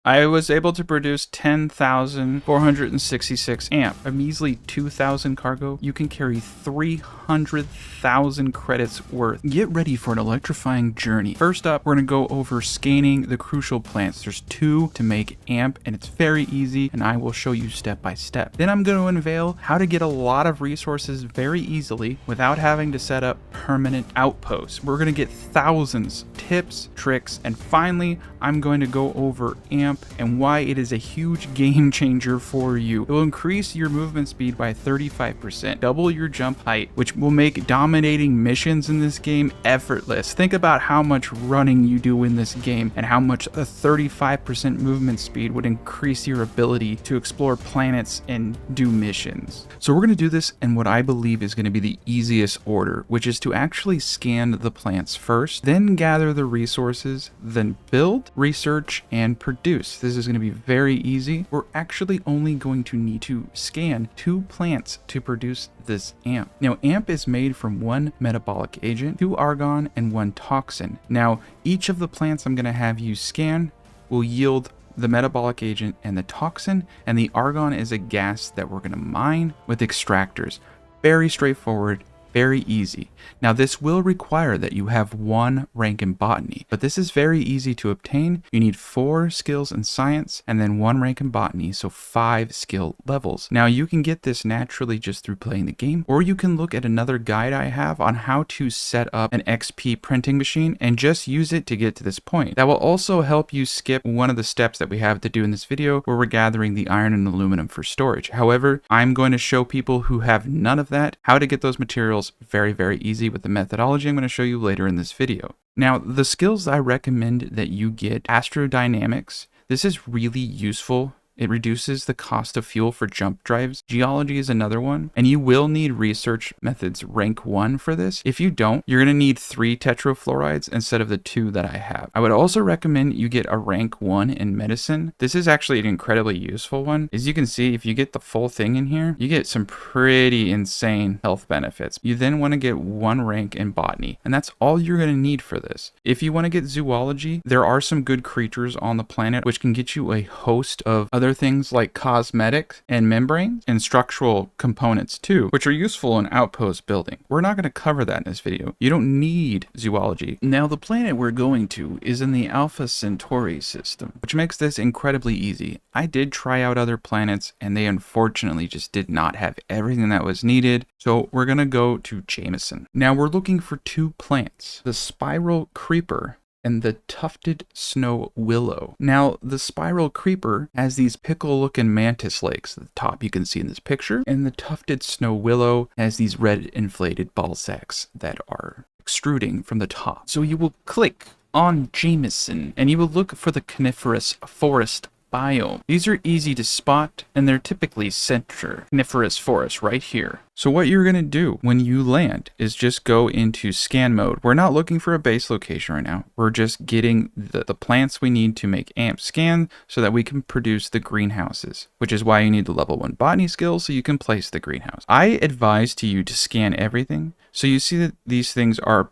I was able to produce 10,466 amp, a measly 2,000 cargo. You can carry 300,000 credits worth. Get ready for an electrifying journey. First up, we're going to go over scanning the crucial plants. There's 2 to make amp, and it's very easy, and I will show you step by step. Then I'm going to unveil how to get a lot of resources very easily without having to set up permanent outposts. We're going to get thousands, tips, tricks, and finally, I'm going to go over amp and why it is a huge game changer for you. It will increase your movement speed by 35%, double your jump height, which will make dominating missions in this game effortless. Think about how much running you do in this game and how much a 35% movement speed would increase your ability to explore planets and do missions. So we're going to do this in what I believe is going to be the easiest order, which is to actually scan the plants first, then gather the resources, then build, research, and produce. This is going to be very easy. We're actually only going to need to scan 2 plants to produce this amp. Now, amp is made from 1 metabolic agent, 2 argon, and 1 toxin. Now, each of the plants I'm going to have you scan will yield the metabolic agent and the toxin, and the argon is a gas that we're going to mine with extractors. Very straightforward. Very easy. Now this will require that you have 1 rank in botany, but this is very easy to obtain. You need 4 skills in science and then 1 rank in botany, so 5 skill levels. Now you can get this naturally just through playing the game, or you can look at another guide I have on how to set up an XP printing machine and just use it to get to this point. That will also help you skip one of the steps that we have to do in this video where we're gathering the iron and aluminum for storage. However, I'm going to show people who have none of that how to get those materials very, very easy with the methodology I'm going to show you later in this video. Now, the skills I recommend that you get: astrodynamics. This is really useful. It reduces the cost of fuel for jump drives. Geology is another one, and you will need research methods rank 1 for this. If you don't, you're going to need 3 tetrafluorides instead of the 2 that I have. I would also recommend you get a rank 1 in medicine. This is actually an incredibly useful one. As you can see, if you get the full thing in here, you get some pretty insane health benefits. You then want to get 1 rank in botany, and that's all you're going to need for this. If you want to get zoology, there are some good creatures on the planet which can get you a host of other things like cosmetics and membranes and structural components too, which are useful in outpost building. We're not going to cover that in this video. You don't need zoology. Now, the planet we're going to is in the Alpha Centauri system, which makes this incredibly easy. I did try out other planets and they unfortunately just did not have everything that was needed. So we're going to go to Jameson. Now we're looking for 2 plants, the spiral creeper and the tufted snow willow. Now, the spiral creeper has these pickle-looking mantis legs at the top you can see in this picture, and the tufted snow willow has these red inflated ball sacks that are extruding from the top. So you will click on Jameson, and you will look for the coniferous forest biome. These are easy to spot, and they're typically center coniferous forest right here. So what you're going to do when you land is just go into scan mode. We're not looking for a base location right now. We're just getting the plants we need to make amp scan so that we can produce the greenhouses, which is why you need the level 1 botany skill so you can place the greenhouse. I advise to you to scan everything. So you see that these things are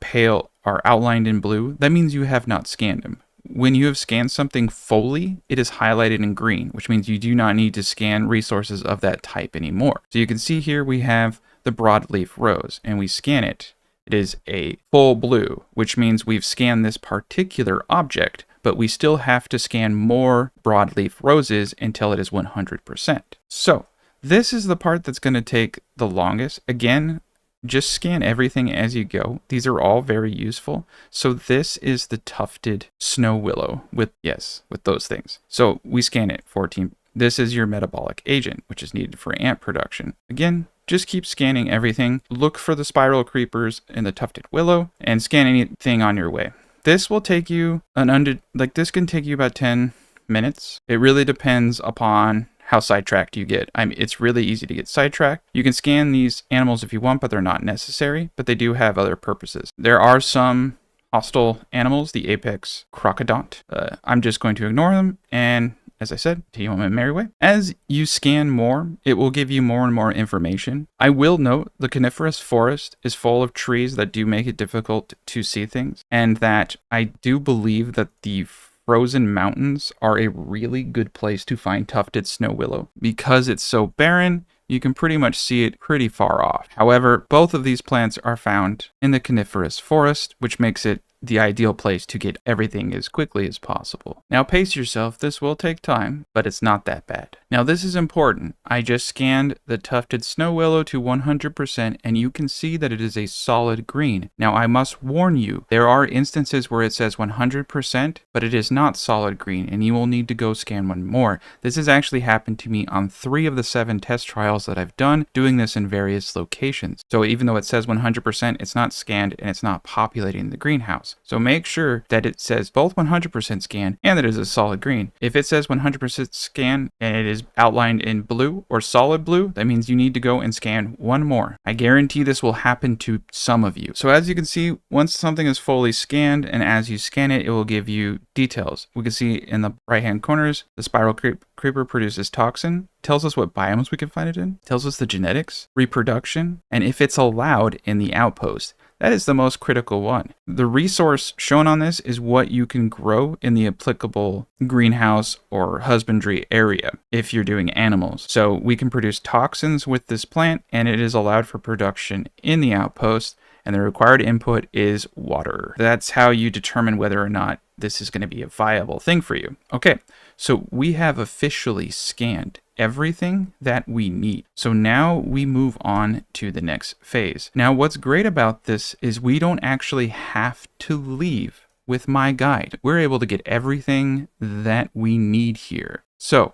outlined in blue. That means you have not scanned them. When you have scanned something fully, it is highlighted in green, which means you do not need to scan resources of that type anymore. So you can see here we have the broadleaf rose, and we scan it. It is a full blue, which means we've scanned this particular object, but we still have to scan more broadleaf roses until it is 100%. So this is the part that's going to take the longest. Again, just scan everything as you go. These are all very useful. So this is the tufted snow willow with those things. So we scan it 14. This is your metabolic agent, which is needed for amp production. Again, just keep scanning everything. Look for the spiral creepers and the tufted willow and scan anything on your way. This will take you this can take you about 10 minutes. It really depends upon how sidetracked you get. It's really easy to get sidetracked. You can scan these animals if you want, but they're not necessary, but they do have other purposes. There are some hostile animals, the apex crocodont. I'm just going to ignore them, and as I said, continue on my merry way. As you scan more, it will give you more and more information. I will note the coniferous forest is full of trees that do make it difficult to see things, and that I do believe that the frozen mountains are a really good place to find tufted snow willow. Because it's so barren, you can pretty much see it pretty far off. However, both of these plants are found in the coniferous forest, which makes it the ideal place to get everything as quickly as possible. Now pace yourself, this will take time, but it's not that bad. Now this is important. I just scanned the tufted snow willow to 100% and you can see that it is a solid green. Now I must warn you, there are instances where it says 100%, but it is not solid green and you will need to go scan one more. This has actually happened to me on 3 of the 7 test trials that I've done, doing this in various locations. So even though it says 100%, it's not scanned and it's not populating the greenhouse. So make sure that it says both 100% scan and that it is a solid green. If it says 100% scan and it is outlined in blue or solid blue, that means you need to go and scan one more. I guarantee this will happen to some of you. So as you can see, once something is fully scanned and as you scan it, it will give you details. We can see in the right hand corners, the spiral creeper produces toxin, tells us what biomes we can find it in, tells us the genetics, reproduction, and if it's allowed in the outpost. That is the most critical one. The resource shown on this is what you can grow in the applicable greenhouse or husbandry area if you're doing animals. So we can produce toxins with this plant and it is allowed for production in the outpost and the required input is water. That's how you determine whether or not this is going to be a viable thing for you. Okay, so we have officially scanned everything that we need. So now we move on to the next phase. Now what's great about this is we don't actually have to leave with my guide. We're able to get everything that we need here. So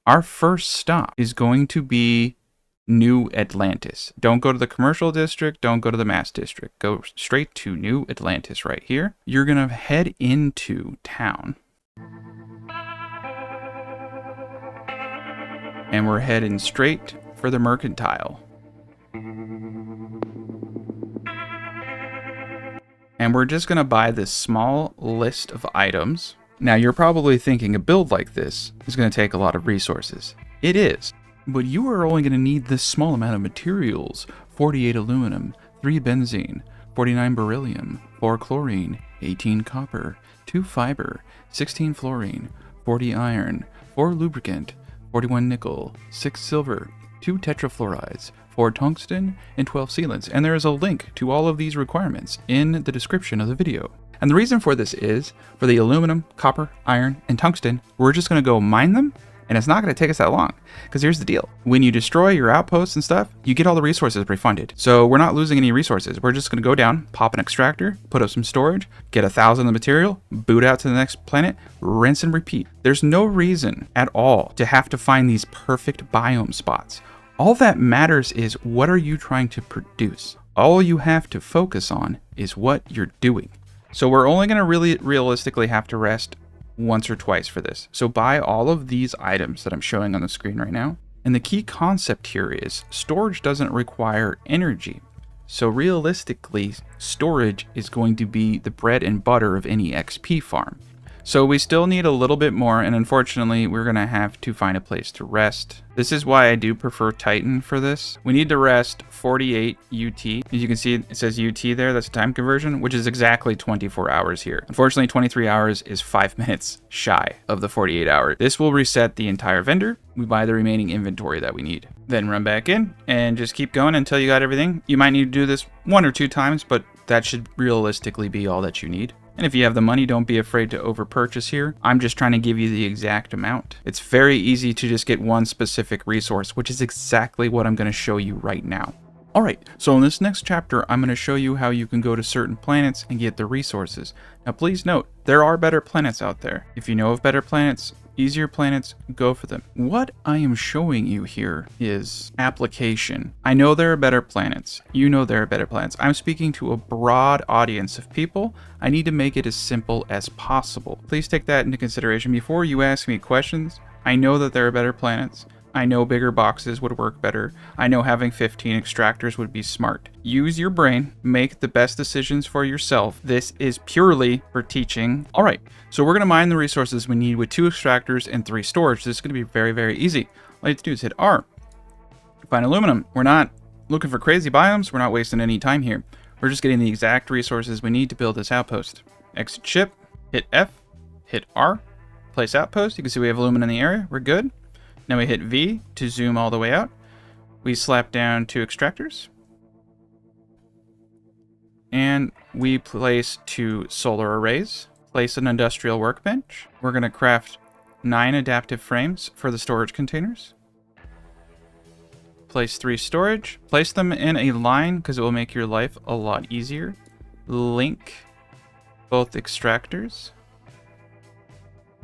our first stop is going to be New Atlantis. Don't go to the commercial district, don't go to the mass district. Go straight to New Atlantis right here. You're gonna head into town. And we're heading straight for the mercantile. And we're just gonna buy this small list of items. Now you're probably thinking a build like this is gonna take a lot of resources. It is. But you are only going to need this small amount of materials: 48 aluminum, 3 benzene, 49 beryllium, 4 chlorine, 18 copper, 2 fiber, 16 fluorine, 40 iron, 4 lubricant, 41 nickel, 6 silver, 2 tetrafluorides, 4 tungsten, and 12 sealants. And there is a link to all of these requirements in the description of the video. And the reason for this is, for the aluminum, copper, iron, and tungsten, we're just going to go mine them. And it's not going to take us that long, because here's the deal. When you destroy your outposts and stuff, you get all the resources refunded. So we're not losing any resources. We're just going to go down, pop an extractor, put up some storage, get 1,000 of the material, boot out to the next planet, rinse and repeat. There's no reason at all to have to find these perfect biome spots. All that matters is, what are you trying to produce? All you have to focus on is what you're doing. So we're only going to really realistically have to rest once or twice for this. So buy all of these items that I'm showing on the screen right now. And the key concept here is storage doesn't require energy. So realistically, storage is going to be the bread and butter of any XP farm. So we still need a little bit more, and unfortunately we're gonna have to find a place to rest. This is why I do prefer Titan for this. We need to rest 48 UT. As you can see, it says UT there, that's a time conversion, which is exactly 24 hours here. Unfortunately, 23 hours is 5 minutes shy of the 48 hours. This will reset the entire vendor. We buy the remaining inventory that we need. Then run back in and just keep going until you got everything. You might need to do this 1 or 2 times, but that should realistically be all that you need. And if you have the money, don't be afraid to overpurchase here. I'm just trying to give you the exact amount. It's very easy to just get one specific resource, which is exactly what I'm going to show you right now. Alright, so in this next chapter, I'm going to show you how you can go to certain planets and get the resources. Now please note, there are better planets out there. If you know of better planets, easier planets, go for them. What I am showing you here is application. I know there are better planets. You know there are better planets. I'm speaking to a broad audience of people. I need to make it as simple as possible. Please take that into consideration before you ask me questions. I know that there are better planets. I know bigger boxes would work better. I know having 15 extractors would be smart. Use your brain, make the best decisions for yourself. This is purely for teaching. All right, so we're gonna mine the resources we need with 2 extractors and 3 storage. This is gonna be very, very easy. All you have to do is hit R. Find aluminum. We're not looking for crazy biomes. We're not wasting any time here. We're just getting the exact resources we need to build this outpost. Exit ship, hit F, hit R, place Outpost. You can see we have aluminum in the area. We're good. Now we hit V to zoom all the way out. We slap down 2 extractors. And we place 2 solar arrays. Place an industrial workbench. We're going to craft 9 adaptive frames for the storage containers. Place 3 storage. Place them in a line because it will make your life a lot easier. Link both extractors.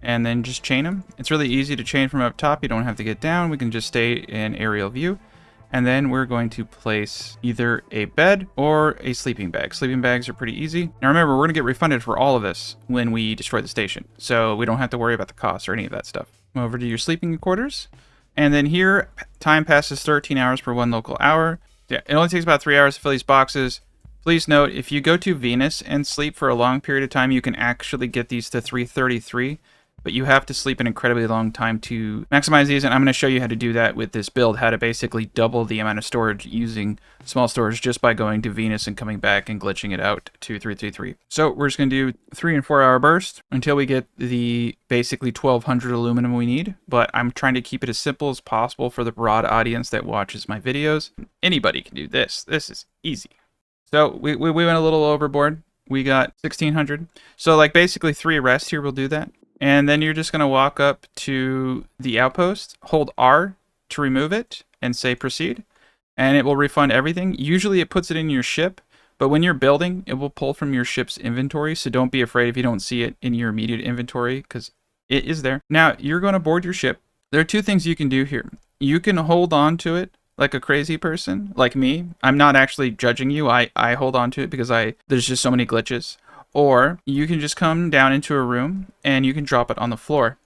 And then just chain them. It's really easy to chain from up top. You don't have to get down. We can just stay in aerial view. And then we're going to place either a bed or a sleeping bag. Sleeping bags are pretty easy. Now remember, we're going to get refunded for all of this when we destroy the station. So we don't have to worry about the cost or any of that stuff. Come over to your sleeping quarters. And then here, time passes 13 hours per 1 local hour. It only takes about 3 hours to fill these boxes. Please note, if you go to Venus and sleep for a long period of time, you can actually get these to 333. But you have to sleep an incredibly long time to maximize these, and I'm going to show you how to do that with this build, how to basically double the amount of storage using small storage just by going to Venus and coming back and glitching it out to 333. So we're just going to do 3 and 4 hour bursts until we get the basically 1200 aluminum we need, but I'm trying to keep it as simple as possible for the broad audience that watches my videos. Anybody can do this. This is easy. So we went a little overboard. We got 1600. So like basically 3 arrests here will do that. And then you're just going to walk up to the outpost, hold R to remove it, and say proceed. And it will refund everything. Usually it puts it in your ship, but when you're building, it will pull from your ship's inventory. So don't be afraid if you don't see it in your immediate inventory, because it is there. Now, you're going to board your ship. There are 2 things you can do here. You can hold on to it like a crazy person, like me. I'm not actually judging you. I hold on to it because there's just so many glitches. Or you can just come down into a room and you can drop it on the floor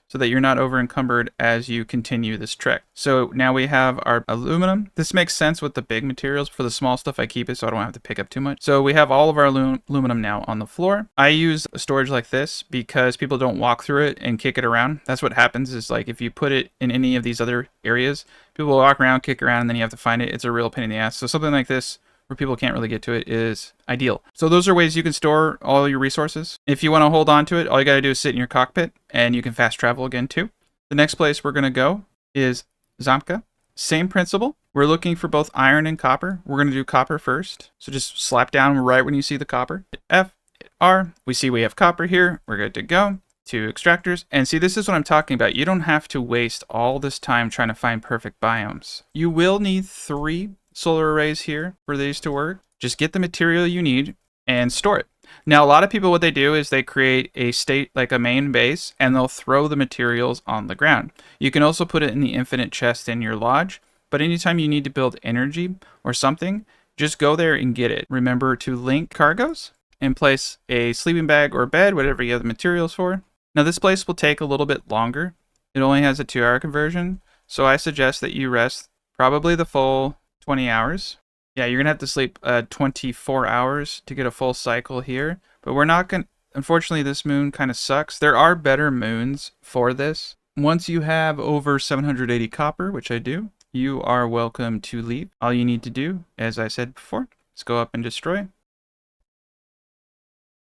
so that you're not over encumbered as you continue this trek. So now we have our aluminum. This makes sense with the big materials. For the small stuff, I keep it so I don't have to pick up too much. So we have all of our aluminum now on the floor. I use a storage like this because people don't walk through it and kick it around. That's what happens is like if you put it in any of these other areas, people will walk around, kick around, and then you have to find it. It's a real pain in the ass. So something like this, where people can't really get to it, is ideal. So those are ways you can store all your resources. If you want to hold on to it, all you got to do is sit in your cockpit, and you can fast travel again too. The next place we're going to go is Zamka. Same principle. We're looking for both iron and copper. We're going to do copper first. So just slap down right when you see the copper. Hit F, hit R. We see we have copper here. We're good to go. 2 extractors. And see, this is what I'm talking about. You don't have to waste all this time trying to find perfect biomes. You will need 3 solar arrays here for these to work. Just get the material you need and store it. Now, a lot of people, what they do is they create a state like a main base and they'll throw the materials on the ground. You can also put it in the infinite chest in your lodge, but anytime you need to build energy or something, just go there and get it. Remember to link cargoes and place a sleeping bag or bed, whatever you have the materials for. Now, this place will take a little bit longer. It only has a 2-hour conversion, so I suggest that you rest probably the full 20 hours. Yeah, you're going to have to sleep 24 hours to get a full cycle here. But we're not going to... Unfortunately, this moon kind of sucks. There are better moons for this. Once you have over 780 copper, which I do, you are welcome to leave. All you need to do, as I said before, is go up and destroy. And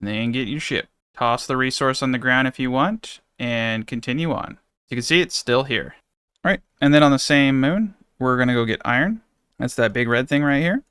then get your ship. Toss the resource on the ground if you want, and continue on. You can see it's still here. All right, and then on the same moon, we're going to go get iron. That's that big red thing right here.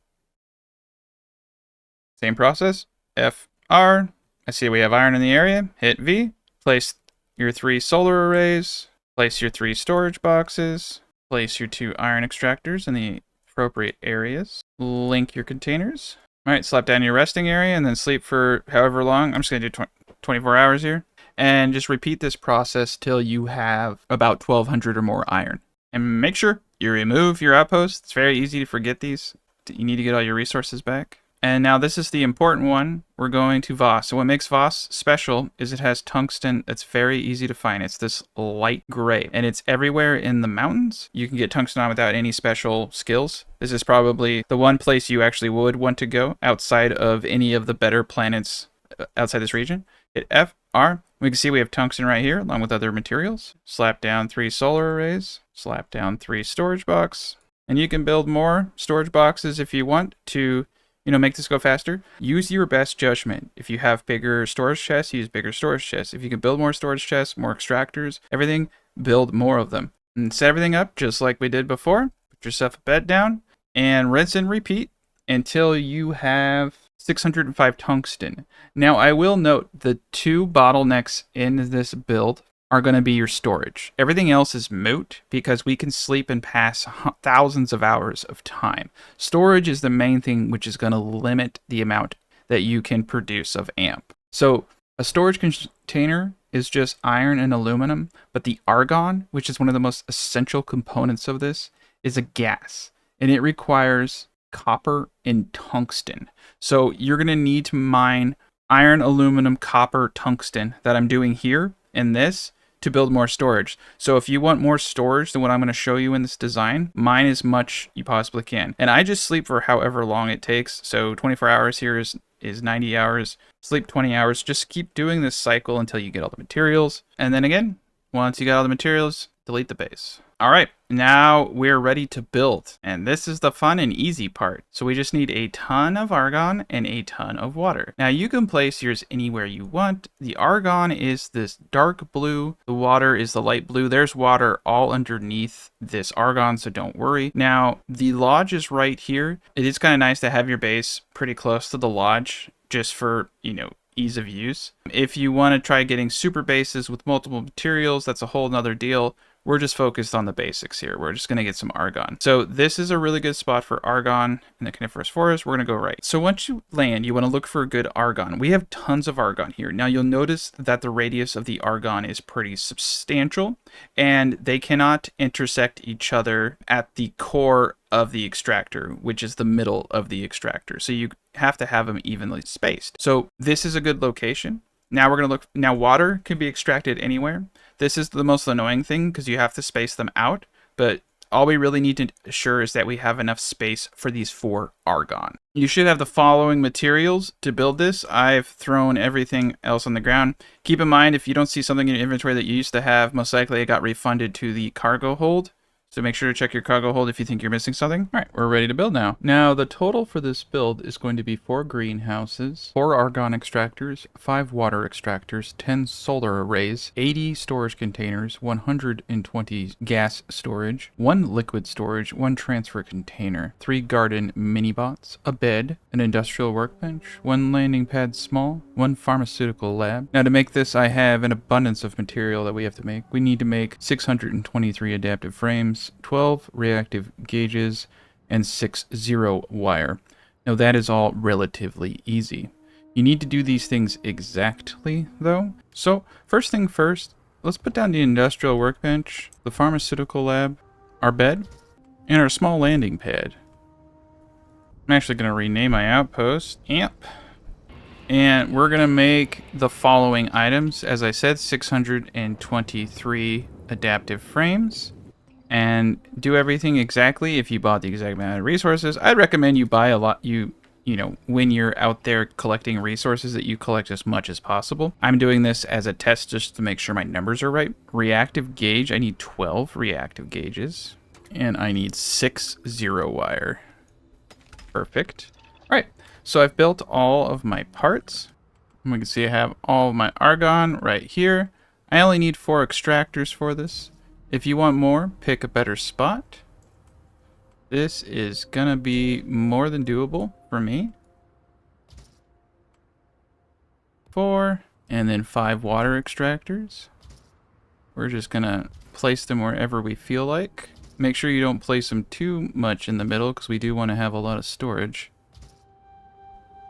Same process. F, R. I see we have iron in the area. Hit V. Place your 3 solar arrays. Place your 3 storage boxes. Place your 2 iron extractors in the appropriate areas. Link your containers. All right, slap down your resting area and then sleep for however long. I'm just going to do 24 hours here. And just repeat this process till you have about 1200 or more iron. And make sure you remove your outpost. It's very easy to forget these. You need to get all your resources back. And now this is the important one. We're going to Voss. So what makes Voss special is it has tungsten that's very easy to find. It's this light gray, and it's everywhere in the mountains. You can get tungsten on without any special skills. This is probably the one place you actually would want to go outside of any of the better planets outside this region. Hit F, R. We can see we have tungsten right here along with other materials. Slap down 3 solar arrays. Slap down 3 storage boxes. And you can build more storage boxes if you want to make this go faster, use your best judgment. If you have bigger storage chests, use bigger storage chests. If you can build more storage chests, more extractors, everything, build more of them. And set everything up just like we did before. Put yourself a bed down and rinse and repeat until you have 605 tungsten. Now, I will note the 2 bottlenecks in this build are going to be your storage. Everything else is moot because we can sleep and pass thousands of hours of time. Storage is the main thing which is going to limit the amount that you can produce of amp. So a storage container is just iron and aluminum, but the argon, which is one of the most essential components of this, is a gas, and it requires copper and tungsten. So you're going to need to mine iron, aluminum, copper, tungsten that I'm doing here in this to build more storage. So if you want more storage than what I'm going to show you in this design, mine as much you possibly can. And I just sleep for however long it takes. So 24 hours here is 90 hours. Sleep 20 hours. Just keep doing this cycle until you get all the materials. And then again, once you got all the materials, delete the base. All right, now we're ready to build. And this is the fun and easy part. So we just need a ton of argon and a ton of water. Now you can place yours anywhere you want. The argon is this dark blue. The water is the light blue. There's water all underneath this argon, so don't worry. Now the lodge is right here. It is kind of nice to have your base pretty close to the lodge just for, ease of use. If you want to try getting super bases with multiple materials, that's a whole nother deal. We're just focused on the basics here. We're just going to get some argon. So this is a really good spot for argon in the coniferous forest. We're going to go right. So once you land, you want to look for a good argon. We have tons of argon here. Now you'll notice that the radius of the argon is pretty substantial, and they cannot intersect each other at the core of the extractor, which is the middle of the extractor. So you have to have them evenly spaced. So this is a good location. Now we're going to look. Now water can be extracted anywhere. This is the most annoying thing because you have to space them out, but all we really need to assure is that we have enough space for these 4 argon. You should have the following materials to build this. I've thrown everything else on the ground. Keep in mind, if you don't see something in your inventory that you used to have, most likely it got refunded to the cargo hold. So make sure to check your cargo hold if you think you're missing something. All right, we're ready to build now. Now, the total for this build is going to be 4 greenhouses, 4 argon extractors, 5 water extractors, 10 solar arrays, 80 storage containers, 120 gas storage, 1 liquid storage, 1 transfer container, 3 garden mini bots, a bed, an industrial workbench, 1 landing pad small, 1 pharmaceutical lab. Now, to make this, I have an abundance of material that we have to make. We need to make 623 adaptive frames, 12 reactive gauges, and 6 zero wire. Now that is all relatively easy. You need to do these things exactly though. So first thing first, let's put down the industrial workbench, the pharmaceutical lab, our bed, and our small landing pad. I'm actually going to rename my outpost Amp. And we're going to make the following items. As I said, 623 adaptive frames. And do everything exactly. If you bought the exact amount of resources, I'd recommend you buy a lot. When you're out there collecting resources, that you collect as much as possible. I'm doing this as a test just to make sure my numbers are right. Reactive gauge, I need 12 reactive gauges. And I need 6 zero wire. Perfect. All right, so I've built all of my parts. And we can see I have all of my argon right here. I only need 4 extractors for this. If you want more, pick a better spot. This is gonna be more than doable for me. 4, and then 5 water extractors. We're just gonna place them wherever we feel like. Make sure you don't place them too much in the middle because we do want to have a lot of storage.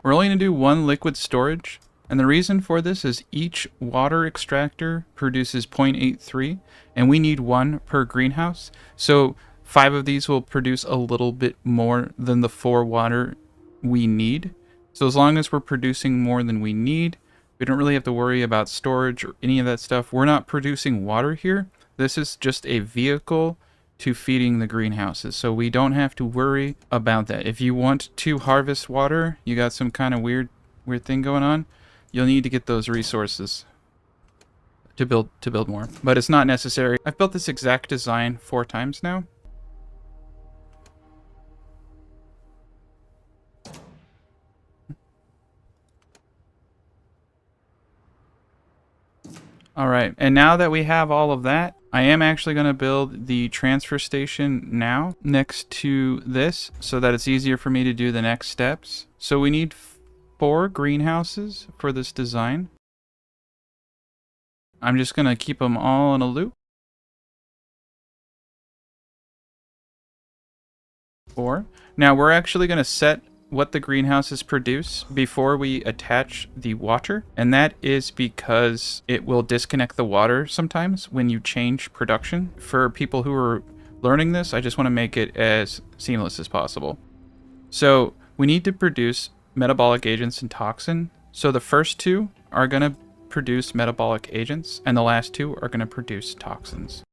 We're only gonna do 1 liquid storage. And the reason for this is each water extractor produces 0.83, and we need 1 per greenhouse. So 5 of these will produce a little bit more than the 4 water we need. So as long as we're producing more than we need, we don't really have to worry about storage or any of that stuff. We're not producing water here. This is just a vehicle to feeding the greenhouses. So we don't have to worry about that. If you want to harvest water, you got some kind of weird thing going on, you'll need to get those resources to build more. But it's not necessary. I've built this exact design 4 times now. All right, and now that we have all of that, I am actually going to build the transfer station now next to this so that it's easier for me to do the next steps. So we need 4 greenhouses for this design. I'm just going to keep them all in a loop. 4. Now we're actually going to set what the greenhouses produce before we attach the water, and that is because it will disconnect the water sometimes when you change production. For people who are learning this, I just want to make it as seamless as possible. So we need to produce metabolic agents and toxin. So the first 2 are going to produce metabolic agents, and the last 2 are going to produce toxins.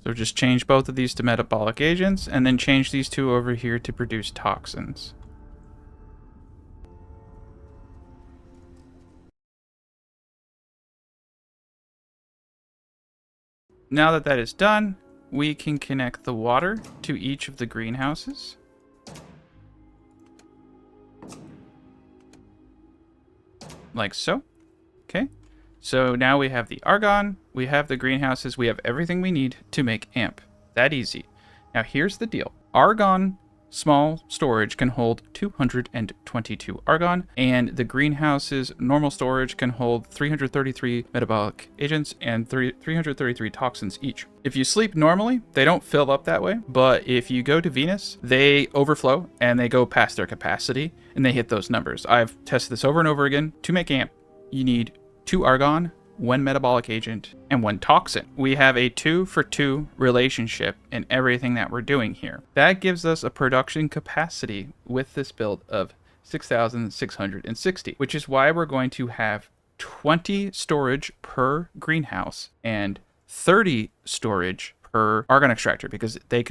So just change both of these to metabolic agents, and then change these 2 over here to produce toxins. Now that that is done, we can connect the water to each of the greenhouses. Like so. Okay. So now we have the argon, we have the greenhouses, we have everything we need to make amp. That easy. Now here's the deal. Argon small storage can hold 222 argon, and the greenhouse's normal storage can hold 333 metabolic agents and 333 toxins each. If you sleep normally, they don't fill up that way, but if you go to Venus, they overflow and they go past their capacity and they hit those numbers. I've tested this over and over again. To make amp, you need 2 argon, 1 metabolic agent, and 1 toxin. We have a 2 for 2 relationship in everything that we're doing here. That gives us a production capacity with this build of 6,660, which is why we're going to have 20 storage per greenhouse and 30 storage per argon extractor, because these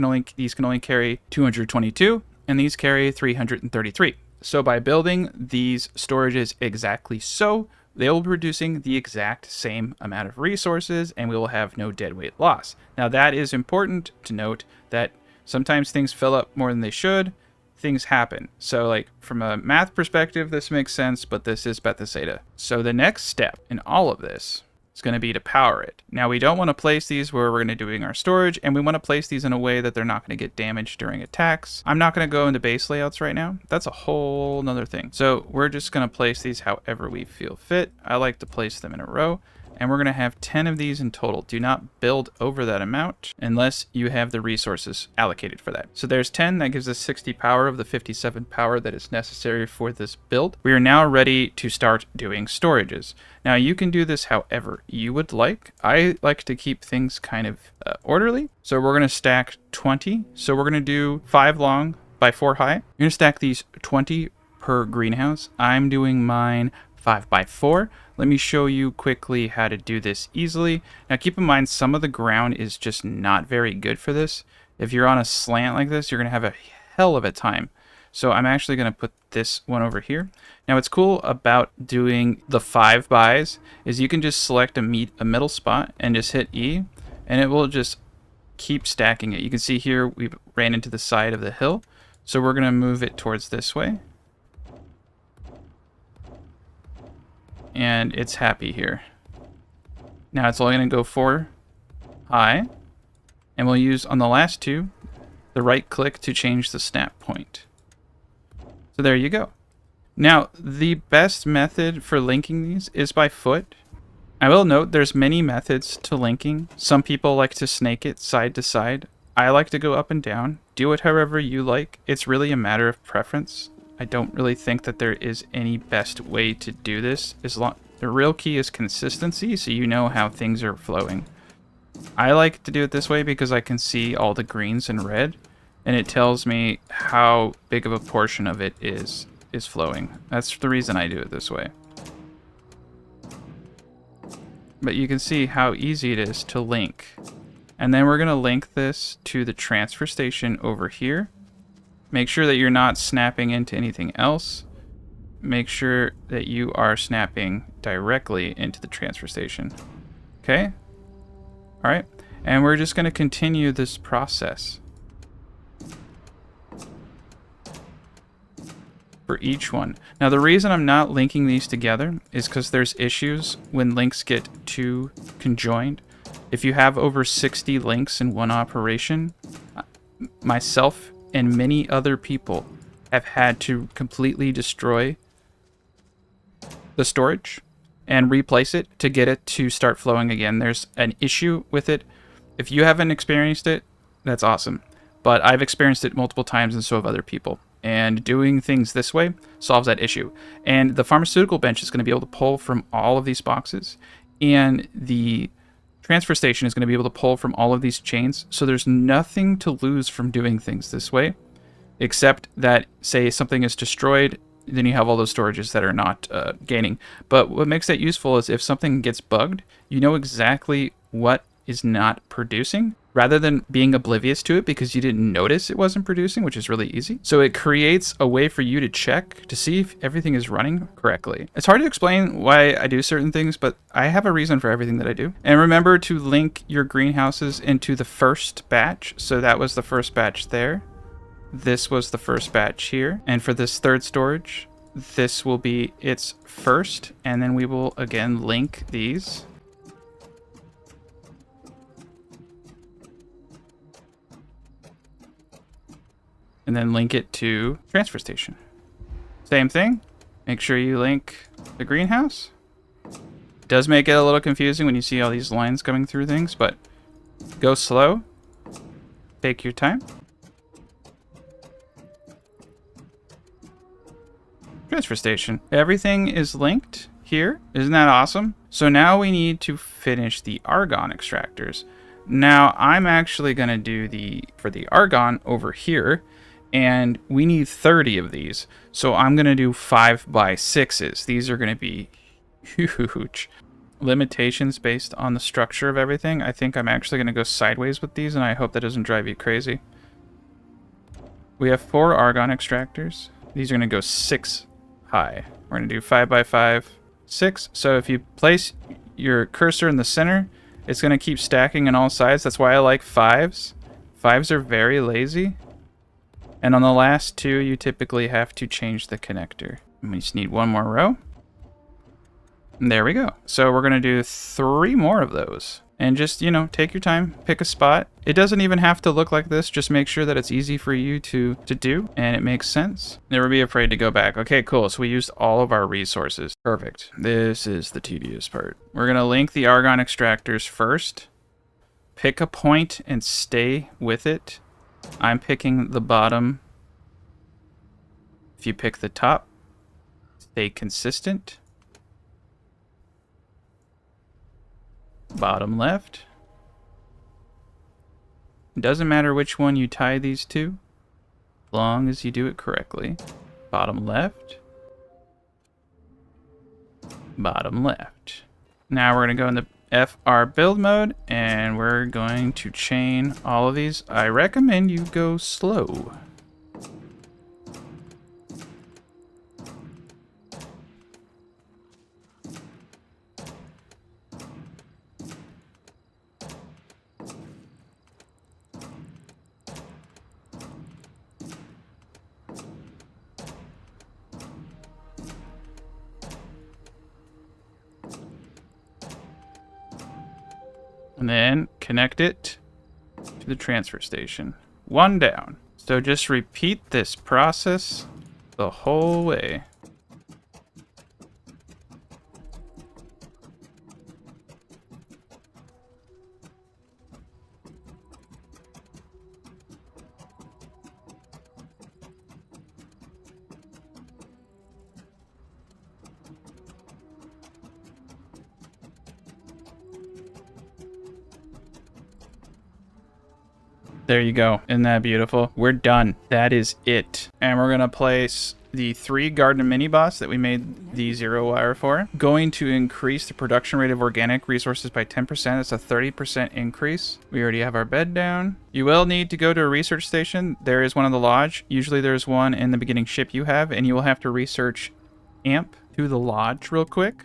can only carry 222 and these carry 333. So by building these storages exactly so, they will be producing the exact same amount of resources, and we will have no deadweight loss. Now that is important to note, that sometimes things fill up more than they should. Things happen. So like from a math perspective, this makes sense, but this is Bethesda. So the next step in all of this is going to be to power it. Now we don't want to place these where we're going to be doing our storage, and we want to place these in a way that they're not going to get damaged during attacks. I'm not going to go into base layouts right now. That's a whole nother thing. So we're just going to place these however we feel fit. I like to place them in a row, and we're going to have 10 of these in total. Do not build over that amount unless you have the resources allocated for that. So there's 10. That gives us 60 power of the 57 power that is necessary for this build. We are now ready to start doing storages. Now you can do this however you would like. I like to keep things kind of orderly. So we're going to stack 20. So we're going to do 5 long by 4 high. You're going to stack these 20 per greenhouse. I'm doing mine 5 by 4. Let me show you quickly how to do this easily. Now keep in mind, some of the ground is just not very good for this. If you're on a slant like this, you're going to have a hell of a time. So I'm actually going to put this one over here. Now what's cool about doing the 5 bys is you can just select a middle spot and just hit E, and it will just keep stacking it. You can see here we ran into the side of the hill. So we're going to move it towards this way. And it's happy here. Now it's only going to go 4 high, and we'll use on the last 2 the right click to change the snap point. So there you go. Now the best method for linking these is by foot. I will note there's many methods to linking. Some people like to snake it side to side. I like to go up and down. Do it however you like. It's really a matter of preference. I don't really think that there is any best way to do this. The real key is consistency, so you know how things are flowing. I like to do it this way because I can see all the greens and red, and it tells me how big of a portion of it is flowing. That's the reason I do it this way. But you can see how easy it is to link. And then we're going to link this to the transfer station over here. Make sure that you're not snapping into anything else. Make sure that you are snapping directly into the transfer station. Okay? All right. And we're just going to continue this process. for each one. Now, the reason I'm not linking these together is because there's issues when links get too conjoined. If you have over 60 links in one operation, myself and many other people have had to completely destroy the storage and replace it to get it to start flowing again. There's an issue with it. If you haven't experienced it, that's awesome. But I've experienced it multiple times, and so have other people. And doing things this way solves that issue. And the pharmaceutical bench is going to be able to pull from all of these boxes. And the transfer station is going to be able to pull from all of these chains. So there's nothing to lose from doing things this way. Except that, say, something is destroyed, then you have all those storages that are not gaining. But what makes that useful is if something gets bugged, you know exactly what is not producing, rather than being oblivious to it because you didn't notice it wasn't producing, which is really easy. So it creates a way for you to check to see if everything is running correctly. It's hard to explain why I do certain things, but I have a reason for everything that I do. And remember to link your greenhouses into the first batch. So that was the first batch there. This was the first batch here. And for this third storage, this will be its first. And then we will again link these. And then link it to transfer station. Same thing. Make sure you link the greenhouse. It does make it a little confusing when you see all these lines coming through things, but go slow. Take your time. Transfer station. Everything is linked here. Isn't that awesome? So now we need to finish the Argon extractors. Now I'm actually going to do for the Argon over here. And we need 30 of these. So I'm going to do 5x6s. These are going to be huge. Limitations based on the structure of everything. I think I'm actually going to go sideways with these, and I hope that doesn't drive you crazy. We have 4 Argon extractors. These are going to go 6 high. We're going to do 5x5, 6. So if you place your cursor in the center, it's going to keep stacking on all sides. That's why I like 5s. 5s are very lazy. And on the last 2, you typically have to change the connector. And we just need 1 more row. And there we go. So we're going to do 3 more of those. And just, you know, take your time, pick a spot. It doesn't even have to look like this. Just make sure that it's easy for you to do and it makes sense. Never be afraid to go back. Okay, cool. So we used all of our resources. Perfect. This is the tedious part. We're going to link the Argon extractors first. Pick a point and stay with it. I'm picking the bottom. If you pick the top, stay consistent. Bottom left. Doesn't matter which one you tie these to, as long as you do it correctly. Bottom left. Bottom left. Now we're going to go in the FR build mode, and we're going to chain all of these. I recommend you go slow. And then connect it to the transfer station. 1 down. So just repeat this process the whole way. There you go. Isn't that beautiful? We're done. That is it. And we're going to place the 3 garden mini boss that we made the 0 wire for. Going to increase the production rate of organic resources by 10%. That's a 30% increase. We already have our bed down. You will need to go to a research station. There is one in the lodge. Usually there's one in the beginning ship you have, and you will have to research amp to the lodge real quick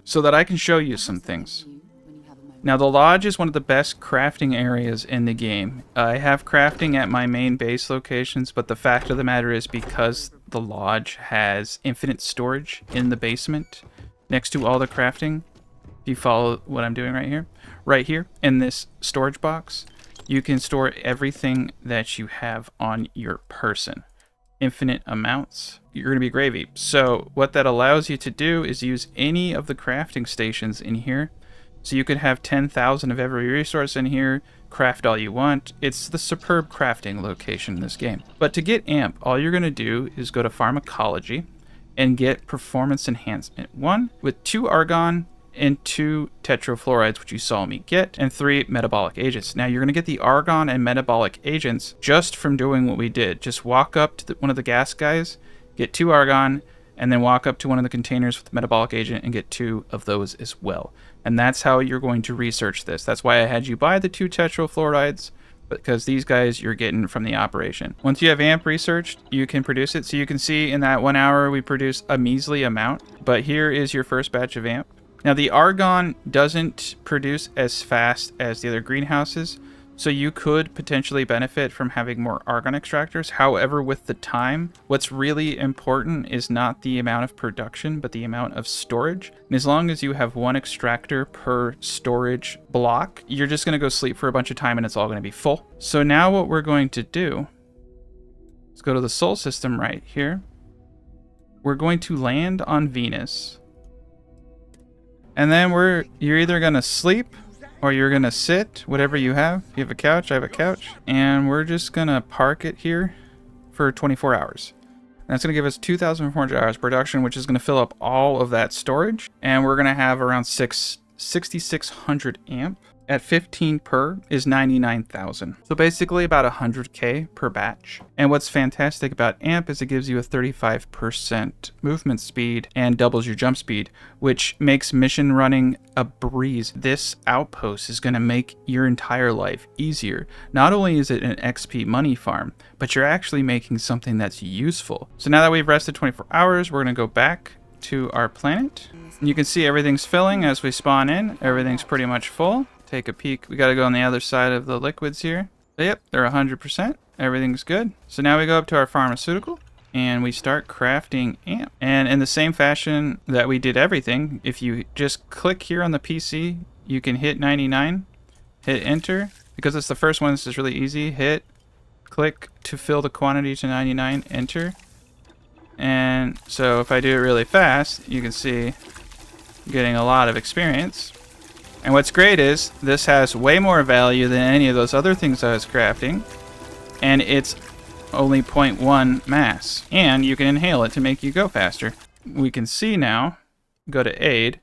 so that I can show you some things. Now, the lodge is one of the best crafting areas in the game. I have crafting at my main base locations, but the fact of the matter is because the lodge has infinite storage in the basement next to all the crafting. If you follow what I'm doing right here in this storage box, you can store everything that you have on your person. Infinite amounts. You're going to be gravy. So what that allows you to do is use any of the crafting stations in here. So you could have 10,000 of every resource in here, craft all you want. It's the superb crafting location in this game. But to get amp, all you're going to do is go to pharmacology and get performance enhancement 1 with 2 argon and 2 tetrafluorides, which you saw me get, and 3 metabolic agents. Now you're going to get the argon and metabolic agents just from doing what we did. Just walk up to one of the gas guys, get 2 argon, and then walk up to one of the containers with the metabolic agent and get 2 of those as well. And that's how you're going to research this. That's why I had you buy the 2 tetrafluorides, because these guys you're getting from the operation. Once you have amp researched, you can produce it. So you can see in that 1 hour we produce a measly amount, but here is your first batch of amp. Now the argon doesn't produce as fast as the other greenhouses, so you could potentially benefit from having more argon extractors. However, with the time, what's really important is not the amount of production, but the amount of storage. And as long as you have 1 extractor per storage block, you're just going to go sleep for a bunch of time and it's all going to be full. So now what we're going to do is go to the Sol system right here. We're going to land on Venus. And then you're either going to sleep or you're going to sit, whatever you have. You have a couch, I have a couch. And we're just going to park it here for 24 hours. And that's going to give us 2,400 hours production, which is going to fill up all of that storage. And we're going to have around 6,600 amp. At 15 per is 99,000. So basically about 100k per batch. And what's fantastic about amp is it gives you a 35% movement speed and doubles your jump speed, which makes mission running a breeze. This outpost is going to make your entire life easier. Not only is it an XP money farm, but you're actually making something that's useful. So now that we've rested 24 hours, we're going to go back to our planet. You can see everything's filling as we spawn in. Everything's pretty much full. Take a peek. We got to go on the other side of the liquids here. But yep, they're 100%. Everything's good. So now we go up to our pharmaceutical and we start crafting amp. And in the same fashion that we did everything, if you just click here on the PC, you can hit 99, hit enter. Because it's the first one, this is really easy. Hit, click to fill the quantity to 99, enter. And so if I do it really fast, you can see I'm getting a lot of experience. And what's great is this has way more value than any of those other things I was crafting. And it's only 0.1 mass. And you can inhale it to make you go faster. We can see now, go to aid,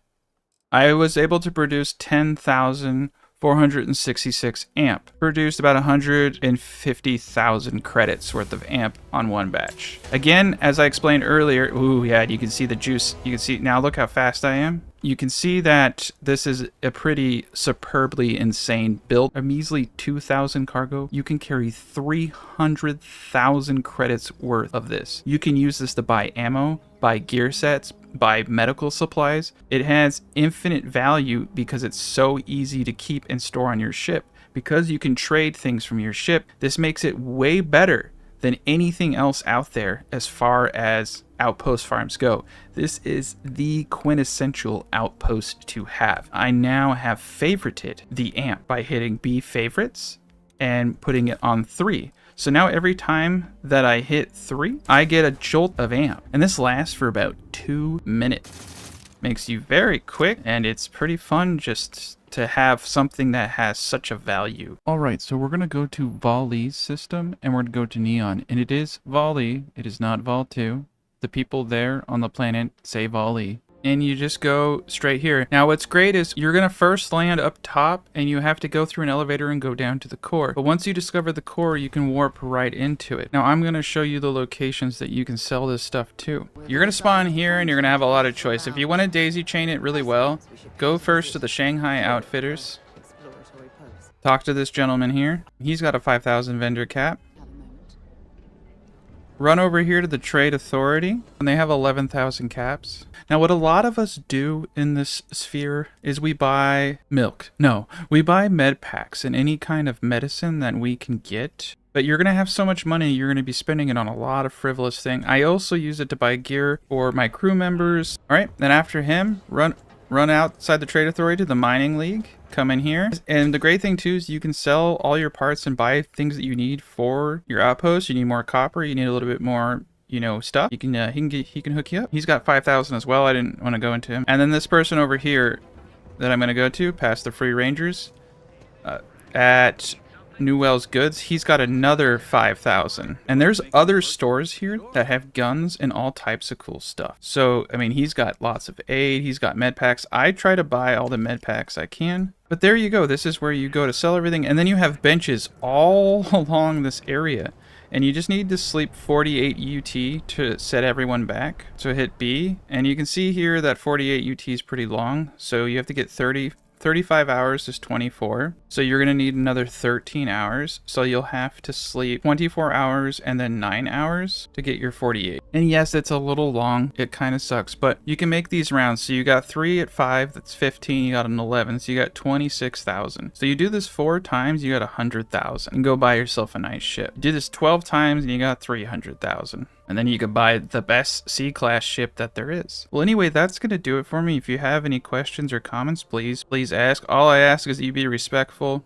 I was able to produce 10,466 amp. Produced about 150,000 credits worth of amp on one batch. Again, as I explained earlier, ooh yeah, you can see the juice. You can see, now look how fast I am. You can see that this is a pretty superbly insane build. A measly 2,000 cargo. You can carry 300,000 credits worth of this. You can use this to buy ammo, buy gear sets, buy medical supplies. It has infinite value because it's so easy to keep and store on your ship. Because you can trade things from your ship, this makes it way better than anything else out there as far as outpost farms go. This is the quintessential outpost to have. I now have favorited the amp by hitting B favorites and putting it on 3. So now every time that I hit 3, I get a jolt of amp. And this lasts for about 2 minutes. Makes you very quick, and it's pretty fun just to have something that has such a value. All right, so we're going to go to Volley's system, and we're going to go to Neon. And it is Volley, it is not Vol 2. The people there on the planet say Volley. And you just go straight here. Now what's great is you're going to first land up top and you have to go through an elevator and go down to the core. But once you discover the core, you can warp right into it. Now I'm going to show you the locations that you can sell this stuff to. You're going to spawn here and you're going to have a lot of choice. If you want to daisy chain it really well, go first to the Shanghai Outfitters. Talk to this gentleman here. He's got a 5,000 vendor cap. Run over here to the Trade Authority, and they have 11,000 caps. Now, what a lot of us do in this sphere is we buy milk. No, we buy med packs and any kind of medicine that we can get But you're going to have so much money, you're going to be spending it on a lot of frivolous things. I also use it to buy gear for my crew members. All right, then after him, run outside the Trade Authority to the Mining League. Come in here. And the great thing too is you can sell all your parts and buy things that you need for your outpost. You need more copper, you need a little bit more, you know, stuff. You can he can hook you up. He's got 5,000 as well. I didn't want to go into him. And then this person over here that I'm going to go to past the free rangers at Newell's Goods, he's got another 5,000. And there's other stores here that have guns and all types of cool stuff. So, I mean, he's got lots of aid. He's got med packs. I try to buy all the med packs I can. But there you go. This is where you go to sell everything. And then you have benches all along this area. And you just need to sleep 48 UT to set everyone back. So hit B. And you can see here that 48 UT is pretty long. So you have to get 35 hours is 24. So you're going to need another 13 hours. So you'll have to sleep 24 hours and then 9 hours to get your 48. And yes, it's a little long. It kind of sucks, but you can make these rounds. So you got 3 at 5, that's 15. You got an 11, so you got 26,000. So you do this 4 times, you got 100,000. And go buy yourself a nice ship. Do this 12 times and you got 300,000. And then you can buy the best C-class ship that there is. Well, anyway, that's going to do it for me. If you have any questions or comments, please ask. All I ask is that you be respectful.